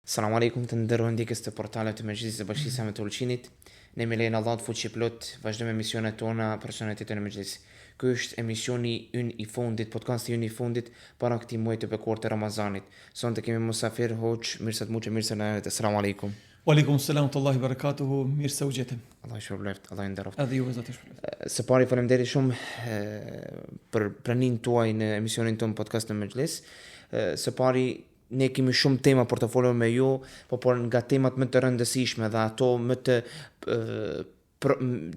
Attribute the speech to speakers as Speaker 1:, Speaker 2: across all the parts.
Speaker 1: Selam aleikum të nderuar ndjekës të portalet të Mejlisit të Bashkisë Së Ulçinit. Ne me lejnë Allah të fuqi plot vazhdojmë emisionet tona personalitetin e Mejlis. Ky është emisioni ynë i fundit, podcasti ynë i fundit para këtij muaji të bekuar të Ramazanit. Sonte kemi musafir hoç, mirë se të muçë, mirë se na erdhët. Selam aleikum.
Speaker 2: Aleikum selam të Allahi barakatuhu, mirë se u gjetëm.
Speaker 1: Allah ju shpëlbeft, Allah ju nderoft.
Speaker 2: Edhe ju zot e shpëlbeft.
Speaker 1: Së pari faleminderit shumë për pranimin tuaj në emisionin ton podcast në Mejlis. Së pari ne kemi shumë tema për të folur me ju, por nga temat më të rëndësishme dhe ato më të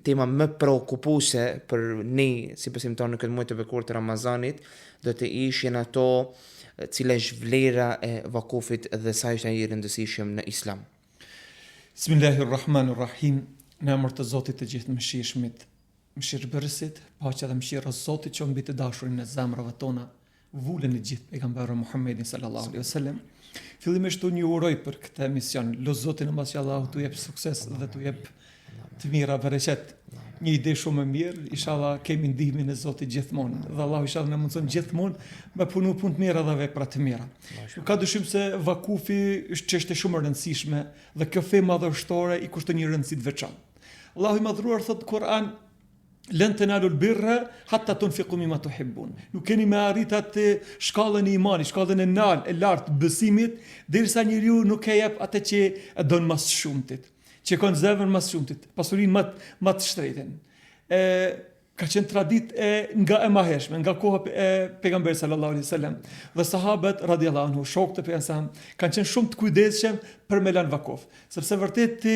Speaker 1: tema më preokupuese për ne si besimtar në këtë muaj të bekuar të Ramazanit, do të ishin ato cila është vlera e vakufit dhe sa është ai i rëndësishëm në Islam.
Speaker 2: Bismillahirrahmanirrahim. Në emër të Zotit të gjithë mëshirshmit, mëshirbërësit, paqja dhe mëshira e Zotit që mbi të dashurin në zemrave tona vulen e gjithë pejgamberin Muhammedin sallallahu alaihi wasallam. Fillimisht unë ju uroj për këtë emision, lutë Zotin që Allahu t'u jep sukses dhe t'u jep të mira bereqet. Një ide shumë e mirë, inshallah kemi ndihmën e Zotit gjithmonë dhe Allahu inshallah na mundson gjithmonë me punu punë të mira dhe vepra të mira. Nuk ka dyshim se vakufi është çështje shumë e rëndësishme dhe kjo fe madhështore i kushton një rëndësi të veçantë. Allahu i madhruar thotë në Kur'an: "Lën tenalul birra hatta tunfiqu mimma tuhibbun." Nuk keni me arrit atë shkallën e imanit, shkallën e lartë besimit, derisa njeriu nuk e jep atë që e don më së shumtit, që ka zemrën më së shumtit, pasurinë më të shtrenjtë. Ka qenë traditë nga e maheshme, nga koha e pejgamberit sallallahu alaihi wasallam dhe sahabët radhiyallahu anhu, shokët e pejgamberit, kanë qenë shumë të kujdesshëm për me lënë vakuf, sepse vërtet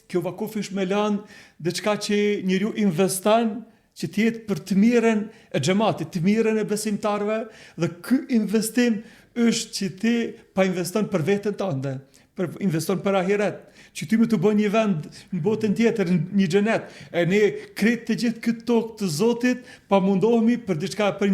Speaker 2: kjo vakuf është me lanë diçka që njeriu investon që të jetë për të mirën e xhamatit, të mirën e besimtarëve, dhe ky investim është që ti pa investon për veten tënde, për investon për ahiret, që ty më të bën një vend në botën tjetër, një xhenet. E ne kretë të gjithë këtë tokë të Zotit pa mundohemi për diçka, për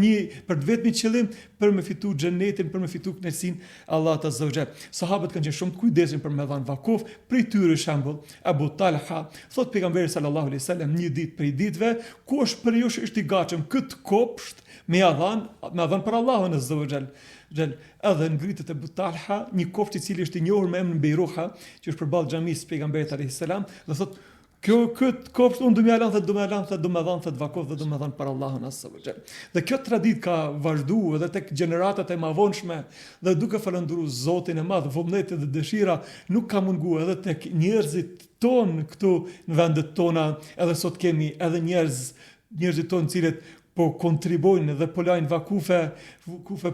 Speaker 2: vetëm qëllim, për me fitu xhenetin, për me fitu kënaqësinë Allahut azza wa jall. Sahabët kanë qenë shumë të kujdesshëm për me dhënë vakuf. Për tyre shembull, Abu Talha, thot pejgamberi sallallahu alaihi wasallam një ditë prej ditëve, kush për ju është i gatshëm këtë kopsht me dhënë për Allahun azza wa jall. Edhe ngritet Abu Talha, një kopsht i cili është i njohur me emrin Beiruha, që është përballë xhamisë pejgamberit alayhis salam, dhe thot: Këtë kopsht unë do më dhanë vakuf dhe do më dhanë për Allahun azza wa jall. Dhe kjo traditë ka vazhduar edhe tek gjeneratat e mëvonshme, dhe duke falendëruar Zotin e Madh, vullnetin dhe dëshira nuk ka munguar edhe tek njerëzit tonë këtu në vendet tona. Edhe sot kemi edhe njerëzit tonë cilët po kontribojnë dhe po lajnë vakufe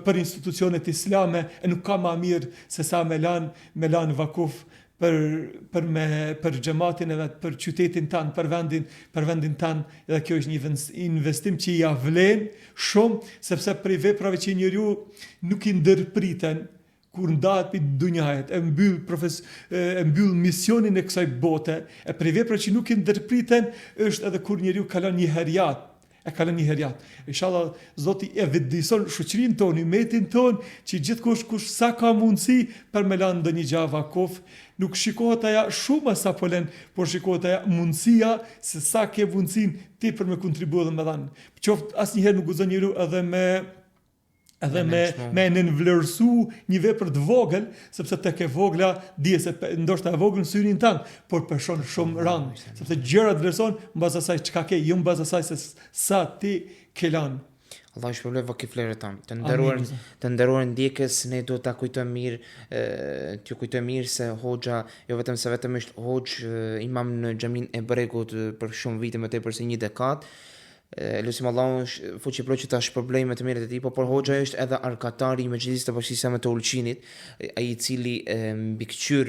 Speaker 2: për institucionet islame, e nuk ka ma mirë se sa me lanë vakuf për xhamatin edhe për qytetin tanë, për vendin tanë, edhe kjo është një investim që ja vlen shumë, sepse prej veprave që njeriu nuk i ndërpriten kur ndahet për dunjajet, e mbyll misionin e kësaj bote, e prej veprave që nuk i ndërpriten është edhe kur njeriu kalon një herjat. Inshallah Zoti e vetëdijson shoqërinë tonë, umetin tonë, që gjithkush sa ka mundësi për me lanë ndonjë gjë vakuf, nuk shikohet ajo shumë sa po lën, por shikohet ajo mundësia se sa ke mundësinë ti për me kontribuar dhe me dhënë. Qoftë asnjëherë nuk guxon njeriu edhe me nënvlerësu një vepër të vogël, sepse tek e vogla dihet se ndoshta e vogël në syrin tan, por përshon shumë rand, sepse gjërat vlerëson mbaz asaj çka ke, jo mbaz asaj se sa ti ke lënë.
Speaker 1: Allah shpëlbej vakiflerët tanë. Të nderuar ndjekës, ne do ta kujtojmë mirë se hoxha, jo vetëm është hoxh imam në xhamin e Bregut për shumë vite, më tepër se një dekadë. Lutim Allahun fuqi plot që ta shpërblej me të mirët e tij, por hoxha është edhe arkatari i Mejlisit të Bashkisë Së Ulçinit, ai i cili mbikëqyr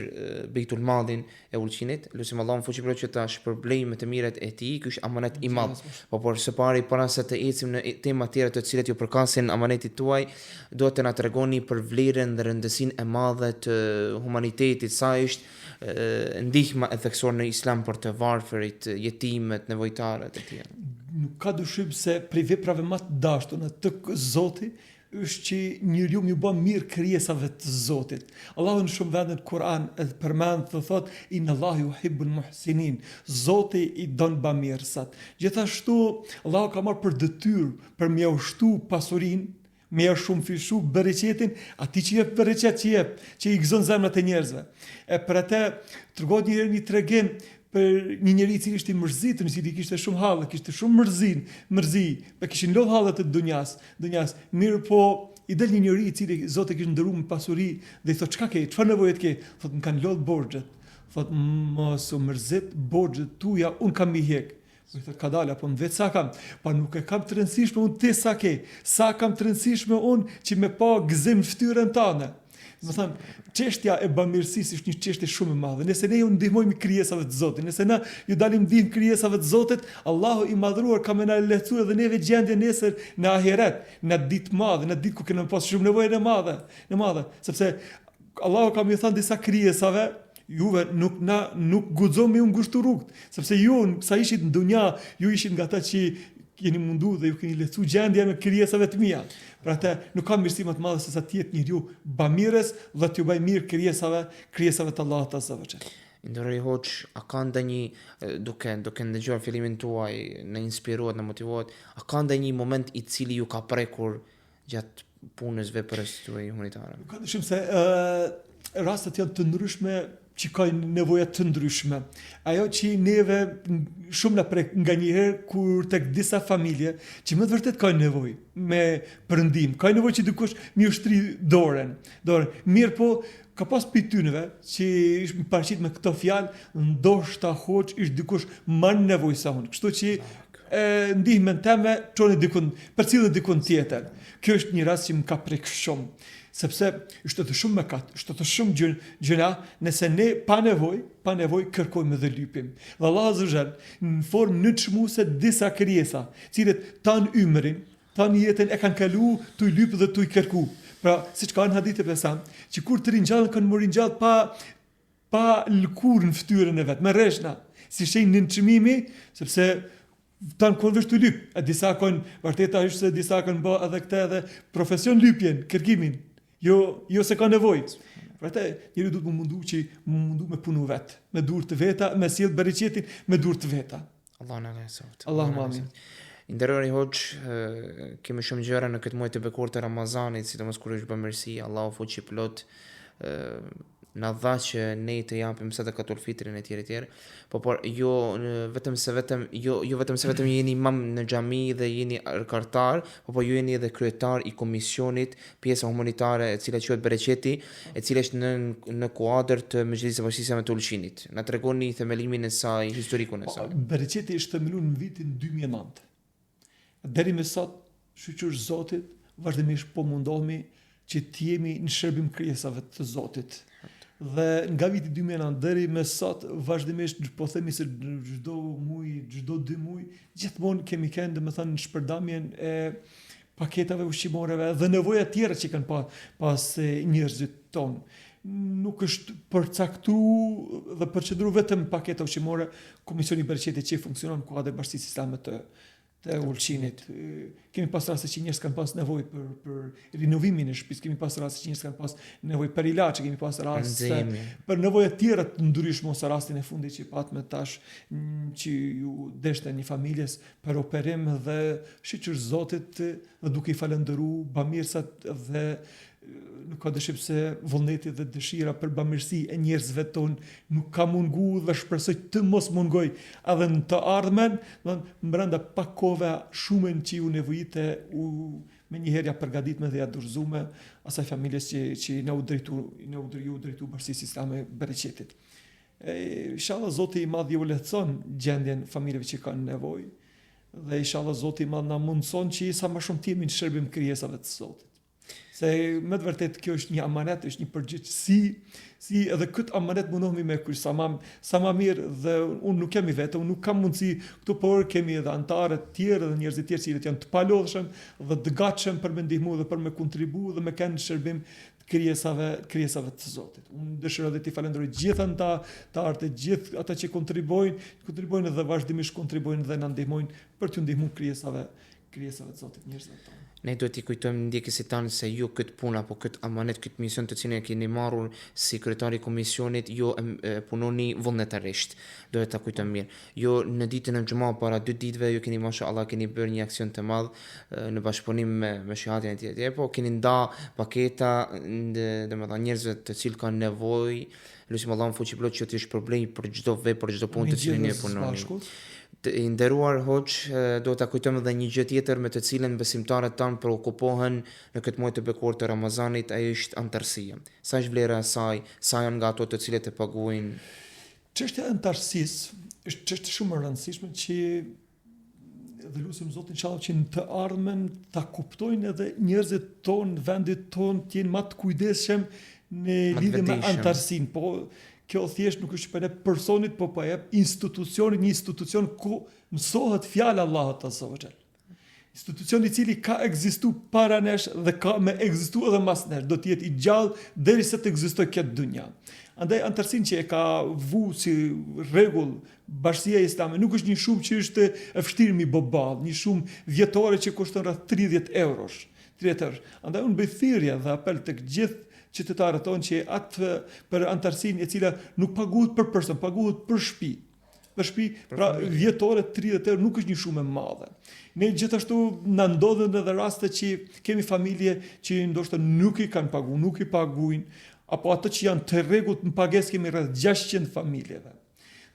Speaker 1: Beitul Madin e Ulçinit. Lutim Allahun fuqi plot që ta shpërblej me të mirët e tij, ky është amanet i madh. Por së pari, para se të ecim në tema të tjera të cilat ju përkasin amanetit tuaj, duhet të na tregoni për vlerën dhe rëndësinë e madhe të humanitetit, sa është ndihma e theksor në Islam për të varfërit, jetimet, nevojtarët e tjerë.
Speaker 2: Nuk ka dyshim se prej veprave më të dashura të Zotit është që njeriu më bën mirë krijesave të Zotit. Allahu në shumë vende në Kur'an përmend të thotë: "Inallahu yuhibbul muhsinin." Zoti i don bamirësat. Gjithashtu Allahu ka marrë për detyrë për mjaushtu pasurinë me ja shumë fishu bereqetin, ati që jep bereqet që i gëzon zemrat e njerëzve. E për atë tregon një tregim për një njeri i cili ishte i mërzitur, i cili kishte shumë hallë, kishte shumë mërzi, kishin lodh hallet e dunjas, mirë po i del një njeri i cili Zoti kishte ndëruar me pasuri dhe i thotë çka ke, çfarë nevoje ke? Thotë më kanë lodh borxhet. Thotë mos u mërzit, borxhet tuaja un kam i hek. I thotë ka dalë apo vetë sa kam, pa nuk e kam të rëndësishme un ti sa ke. Sa kam të rëndësishme un që me pa gëzim fytyrën tënde. Do thënë, çështja e bamirësisë është një çështje shumë e madhe. Nëse ne ju ndihmojmë krijesave të Zotit, nëse na ju dalim ndihmë krijesave të Zotit, Allahu i madhruar ka më na lehtësuar edhe neve gjendje nesër në ahiret, në ditë të madhe, në ditë ku kemi pas shumë nevojë në madhe, sepse Allahu ka më thënë disa krijesave, juve nuk guxoni u ngushtu rrugët, sepse ju sa ishit në dunja, ju ishit nga ata që keni mundu dhe ju keni lehtësuar gjendjen me krijesave të mia. Pra atë nuk ka mirësi më të madhe se sa të jetë njeriu bamirës dhe t'ju bëj mirë krijesave të Allahut azza wa jall.
Speaker 1: Ndëroj hoç, a ka ndonjë duke ndëgjuar fillimin tuaj, në inspiruar, në motivuar, a ka ndonjë moment i cili ju ka prekur gjatë punës veprës tuaj humanitare?
Speaker 2: Ka dyshim se rastet janë të ndryshme që ka nevoja të ndryshme. Ajo që neve shumë na prek nga njëherë kur tek disa familje që më të vërtet ka nevojë me përndim, ka nevojë që dikush mi ushtri dorën. Mirë po ka pas pitynëve që ishte paraqit me këto fjalë, ndoshta hoç ish dikush më nevojë sa unë. Kështu që ndihmën teme çoni dikun, përcillet dikun tjetër. Kjo është një rast që më ka prek shumë. Sepse është të shumë mëkat, është të shumë gjëra, nëse ne pa nevojë kërkojmë dhe lypim. Dhe Allah azza wa jall në formë nënçmuese disa krijesa, cilët tan ymrin, tan jetën e kanë kalu tu i lyp dhe tu i kërku. Pra, siç ka në hadith e pesam, që kur të ringjallën kanë mori ngjall pa lëkurë në fytyrën e vet, me rreshna, si shenjë nënçmimi, sepse tan kur vesh tu lyp. A disa kanë vërteta është se disa kanë bë edhe këtë edhe profesion lypjen, kërkimin. Jo se ka nevojë. Për atë njeriu duhet të mundu me punu vet, me durë të veta, me sjell bereqetin me durë të veta.
Speaker 1: Allahu na lësot.
Speaker 2: Allahumma amin.
Speaker 1: Nderuari hoç, kemi shumë gjëra në këtë muaj të bekur të Ramazanit, sidomos kur është bamirësi, Allahu fuqi plot na dha që ne të japim sadakatul fitrin e tjerë. Por jo vetëm se vetëm jeni imam në xhami dhe jeni kartar, por ju jeni edhe kryetar i komisionit pjesa humanitare e cila quhet Bereqeti, e cila është në kuadër të Mejlisë Bashkisë të Ulqinit. Na tregoni themelimin e saj, historikun e saj.
Speaker 2: Bereqeti është themeluar në vitin 2009. Deri më sot, shqyr Zotit, vazhdimisht po mundohemi që të jemi në shërbim krijesave të Zotit. Dhe nga viti 2009 deri më sot vazhdimisht po themi se çdo muaj, çdo 2 muaj, gjithmonë kemi kënë domethënë shpërdamjen e paketave ushqimoreve dhe nevoja tjera që kanë pas njerëzit tonë. Nuk është përcaktuar dhe përqendruar vetëm paketa ushqimore, Komisioni Bereqeti që funksionon në kuadër Bashkisë Islame të Ulqinit. Kemi pas raste që njerëz kanë pas nevojë për rinovimin e shtëpisë, kemi pas raste që njerëz kanë pas nevojë për ilaç, kemi pas raste për nevoja të tjera të ndryshme, ose rastin e fundit që patëm tash që ju deshte një familjes për operim dhe shiqur Zotit dhe duke i falendëruar bamirësat dhe nuk ka dyshim se vullneti dhe dëshira për bamirësi e njerëzve tonë nuk ka mungu dhe shpresoj të mos mungoj edhe në të ardhmen, brenda pak kohëve shumën që ju nevojite me njëherë ja përgatitme dhe ja dorëzume asaj familjes që na u drejtu Bashkisë Islame Bereqetit. Inshallah Zoti i Madh ju lehtëson gjendjen familjeve që kanë nevojë dhe inshallah Zoti i Madh na mundson që sa më shumë të jemi në shërbim krijesave të Zotit. Se me të vërtet kjo është një amanet, është një përgjegjësi, si edhe këtë amanet mundohemi me kryq sa më mirë dhe unë nuk kemi vetë, unë nuk kam mundësi këtu, por kemi edhe anëtarë të tjerë dhe njerëz të tjerë që janë të palodhshëm dhe të gatshëm për me ndihmu dhe për me kontribu dhe me kanë shërbim krijesave të Zotit. Unë dëshiroj dhe t'i falenderoj gjithë anëtarët, gjithë ata që kontribojnë dhe vazhdimisht kontribojnë dhe na ndihmojnë për t'u ndihmuar krijesave të Zotit, njerëzve tonë.
Speaker 1: Ne duhet t'i kujtojmë ndjekësit tanë se ju këtë punë apo këtë amanet, këtë mision të cilën e keni marrur si kryetari i komisionit, ju punoni vullnetarisht. Duhet ta kujtojmë mirë. Ju në ditën e xumah para 2 ditëve ju keni mashallah keni bërë një aksion të madh në bashkëpunim me shihatin e tjetër, po keni nda paketa domethënë njerëzve të cilë kanë nevojë. Lutim Allahun fuqi plot që të shpërblej për çdo vepër, për çdo punë të cilën e punoni. I nderuar hoç, do ta kujtojmë edhe një gjë tjetër me të cilën besimtarët tanë preokupohen në këtë muaj të bekuar të Ramazanit, ajo është antarësia. Sa është vlera e saj, sa janë nga ato të cilët e paguajnë?
Speaker 2: Çështja e antarësisë është çështje shumë e rëndësishme që dhe lutim Zotin inshallah që në të ardhmen ta kuptojnë edhe njerëzit tonë, vendit tonë, të jenë më të kujdesshëm në lidhje me antarësinë, po kjo thjesht nuk është për personit, po jep institucionit, një institucion ku mësohet fjala Allahut azza wa jall. Institucioni i cili ka ekzistuar para nesh dhe ka me ekzistuar edhe mas nesh, do të jetë i gjallë derisa të ekzistojë këtë dynja. Andaj antarësinë që e ka vu si rregull Bashkia Islame nuk është një shumë që është e vështirë mi boball, një shumë vjetore që kushton rreth 30 eurosh. 30 euro. Andaj unë bëj thirrje dhe apel tek gjithë qytetarët tonë që atë për antarësinë e cila nuk paguhet për person, paguhet për shtëpi. Për shtëpi, pra vjetore 30 euro nuk është një shumë e madhe. Ne gjithashtu na ndodhen edhe raste që kemi familje që ndoshta nuk i kanë paguar, nuk i paguajnë, apo ato që janë të rregullt në pagesë kemi rreth 600 familjeve.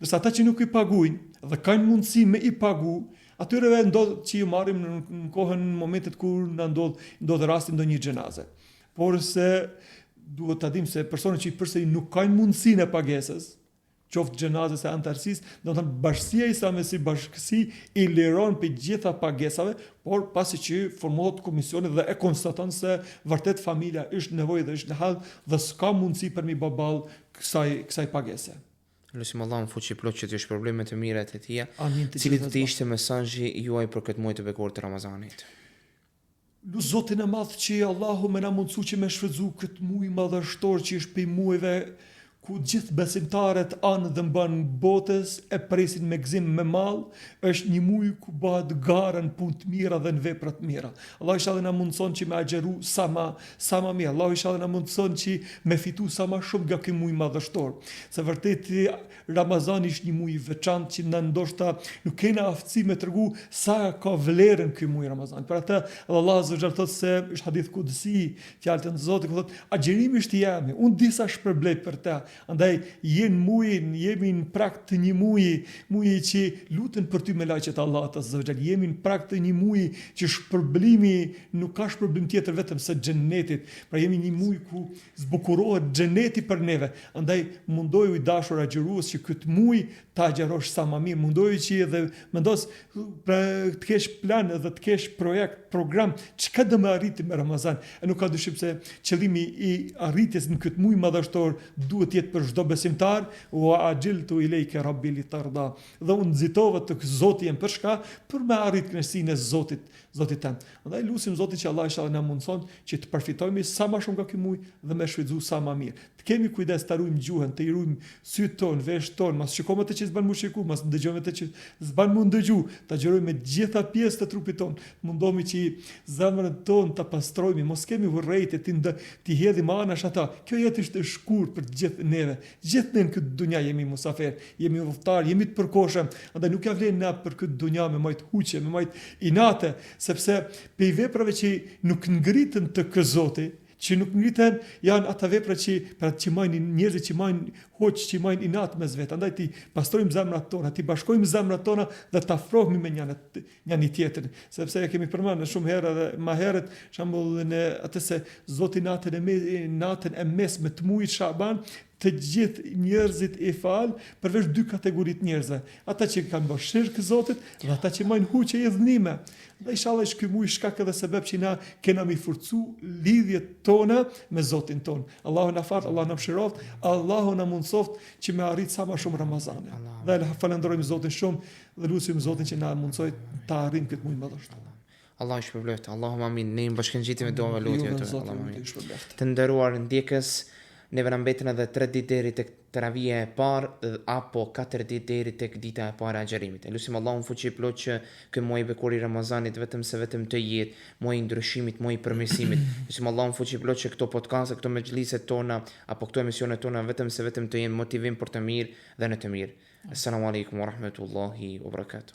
Speaker 2: Ndërsa ata që nuk i paguajnë dhe kanë mundësi me i pagu, atyre ndodh që ju marrim në kohën në momentet kur na ndodh rasti ndonjë xhenaze. Por se duhet ta dim se personat që përsëri nuk kanë mundësinë e pagesës, qoftë xhenazës e antarësisë, do të thonë Bashkia Islame si bashkësi i liron për gjitha pagesave, por pasi që formohet komisioni dhe e konstaton se vërtet familja është nevojë dhe është në hall dhe s'ka mundësi për mi baball kësaj pagese.
Speaker 1: Lutim Allahun fuqi plot që të shpërblej me të mirat e tij.
Speaker 2: Amin.
Speaker 1: Cili do të ishte mesazhi juaj për këtë muaj të bekuar të Ramazanit?
Speaker 2: Lut Zotin e Madh që Allahu më na mundsu që me shfrytzu këtë muaj madhështor që është për muajve ku gjithë besimtarët anë dhe mban botës e presin me gëzim me mall, është një muaj ku bëhet gara në punë të mira dhe në vepra të mira. Allah inshallah na mundson që me agjeru sa më mirë. Allah inshallah na mundson që me fitu sa më shumë nga ky muaj madhështor. Se vërtet Ramazani është një muaj i veçantë që na ndoshta nuk kena aftësi me tregu sa ka vlerën ky muaj Ramazan. Për atë Allah azza wa jalla thotë se është hadith kudsi, fjalët e Zotit thotë agjerimi është i jemi. Unë disa shpërblej për të. Andaj jemi në prag të një muaji që luten për ty me laqet Allahut azza wa jalla. Jemi në prag të një muaji që shpërblimi nuk ka shpërblim tjetër vetëm se xhenetit. Pra jemi një muaj ku zbukurohet xheneti për neve. Andaj mundoju i dashur agjërues që këtë muaj ta agjerosh sa më mirë. Mundoju që edhe mendos pra të kesh plan dhe të kesh projekt, program çka do të arriti me Ramazan. E nuk ka dyshim se qëllimi i arritjes në këtë muaj madhështor duhet të jetë për çdo besimtar, wa ajiltu ilayka rabbi litarda. Dhe unë nxitova tek Zoti jam për shka për me arrit kënaqësinë e Zotit tan. Andaj lutim Zotin që Allah inshallah na mundson që të përfitojmë sa më shumë nga ky muaj dhe me shfrytzu sa më mirë. Të kemi kujdes ta ruajmë gjuhën, të ruajmë syt ton, vesh ton, mos shikojmë atë që s'ban mu shiku, mos dëgjojmë atë që s'ban mu ndëgju, ta gjerojmë me gjitha pjesët e trupit ton. Mundohemi që zemrën tonë ta pastrojmë, mos kemi urrejtë ti hedhim anash ata. Kjo jetë është e shkurt për të gjithë neve. Gjithë ne në këtë dunja jemi musafer, jemi udhëtar, jemi të përkohshëm. Andaj nuk ja vlen na për këtë dunja me majt huqe, me majt inate, sepse pe veprave që nuk ngritën të Zoti, që nuk ngritën janë ata vepra që për atë që majnë njerëzit që majnë hoq, që majnë inat mes vetë. Andaj ti pastrojmë zemrat tona, ti bashkojmë zemrat tona dhe të afrohemi me njëri tjetrin. Sepse e kemi përmendur shumë herë dhe më herët, shembull në atë se Zoti natën e mesme të muajit Shaban të gjithë njerëzit e fal përveç 2 kategoritë njerëzve. Ata që kanë bërë shirk Zotit dhe ata që majnë huqe e dhënime. Dhe inshallah ky muaj shkak edhe sebeb që na kena mi forcu lidhjet tona me Zotin ton. Allahu na fal, Allahu na mëshiroft, Allahu na mundsoft që me arrit sa më shumë Ramazane. Dhe falenderojmë Zotin shumë dhe lutim Zotin që na mundsoj ta arrijmë këtë muaj madhështor.
Speaker 1: Allah i shpërblet, Allahumma amin. Ne bashkëngjitim me dua lutje të Allahumma amin. Të nderuar ndjekës, neve na mbeten edhe 3 ditë deri tek Teravia e parë apo 4 ditë deri tek dita e parë e agjerimit. Lutim Allahun fuqi plot që ky muaj i bekuar i Ramazanit vetëm të jetë muaj i ndryshimit, muaj i përmirësimit. Lutim Allahun fuqi plot që këto podcaste, këto mexhlise tona apo këto emisione tona vetëm të jenë motivim për të mirë dhe në të mirë. Assalamu alaikum wa rahmatullahi wa barakatuh.